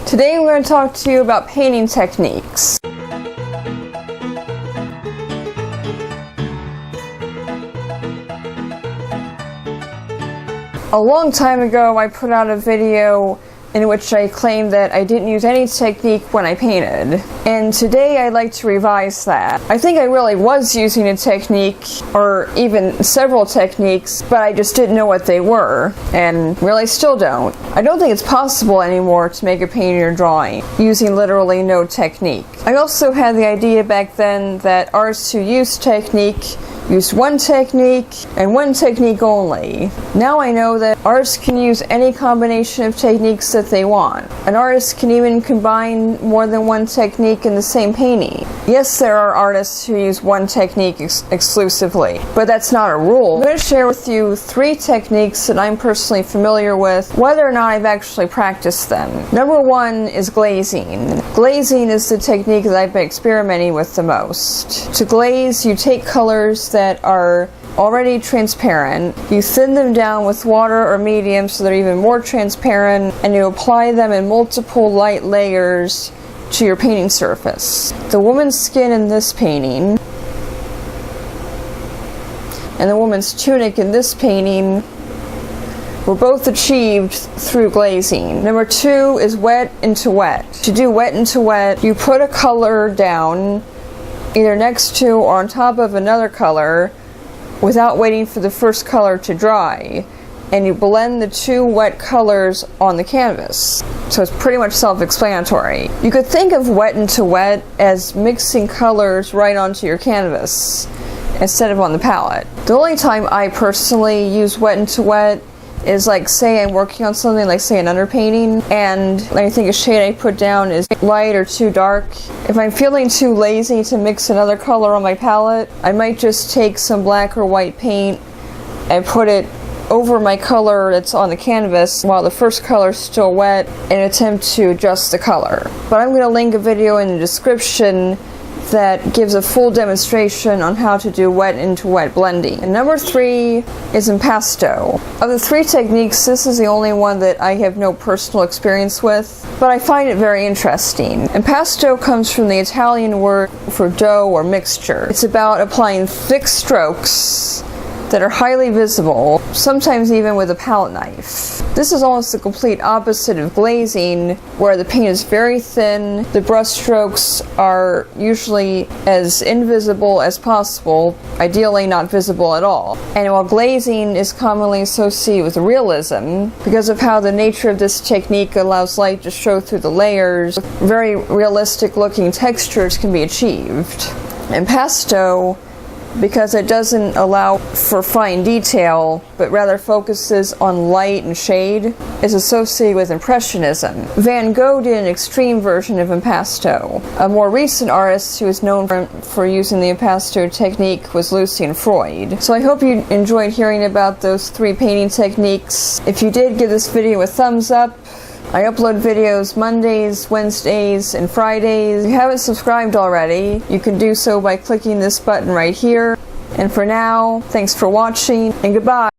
Today I'm going to talk to you about painting techniques. A long time ago I put out a video in which I claimed that I didn't use any technique when I painted. And today I'd like to revise that. I think I really was using a technique, or even several techniques, but I just didn't know what they were, and really still don't. I don't think it's possible anymore to make a painting or drawing using literally no technique. I also had the idea back then that artists who use technique used one technique and one technique only. Now I know that artists can use any combination of techniques that they want. An artist can even combine more than one technique in the same painting. Yes, there are artists who use one technique exclusively, but that's not a rule. I'm going to share with you 3 techniques that I'm personally familiar with, whether or not I've actually practiced them. Number 1 is glazing. Glazing is the technique that I've been experimenting with the most. To glaze, you take colors that are already transparent, you thin them down with water or medium so they're even more transparent, and you apply them in multiple light layers to your painting surface. The woman's skin in this painting and the woman's tunic in this painting were both achieved through glazing. Number 2 is wet into wet. To do wet into wet, you put a color down either next to or on top of another color without waiting for the first color to dry, and you blend the 2 wet colors on the canvas. So it's pretty much self-explanatory. You could think of wet into wet as mixing colors right onto your canvas instead of on the palette. The only time I personally use wet into wet is, like, say I'm working on something, like say an underpainting, and I think a shade I put down is light or too dark. If I'm feeling too lazy to mix another color on my palette, I might just take some black or white paint and put it over my color that's on the canvas while the first color is still wet and attempt to adjust the color. But I'm going to link a video in the description that gives a full demonstration on how to do wet into wet blending. And number 3 is impasto. Of the 3 techniques, this is the only one that I have no personal experience with, but I find it very interesting. Impasto comes from the Italian word for dough or mixture. It's about applying thick strokes that are highly visible, sometimes even with a palette knife. This is almost the complete opposite of glazing, where the paint is very thin, the brush strokes are usually as invisible as possible, ideally not visible at all. And while glazing is commonly associated with realism, because of how the nature of this technique allows light to show through the layers, very realistic looking textures can be achieved. Impasto, because it doesn't allow for fine detail, but rather focuses on light and shade, is associated with Impressionism. Van Gogh did an extreme version of impasto. A more recent artist who is known for using the impasto technique was Lucian Freud. So I hope you enjoyed hearing about those 3 painting techniques. If you did, give this video a thumbs up. I upload videos Mondays, Wednesdays, and Fridays. If you haven't subscribed already, you can do so by clicking this button right here. And for now, thanks for watching, and goodbye.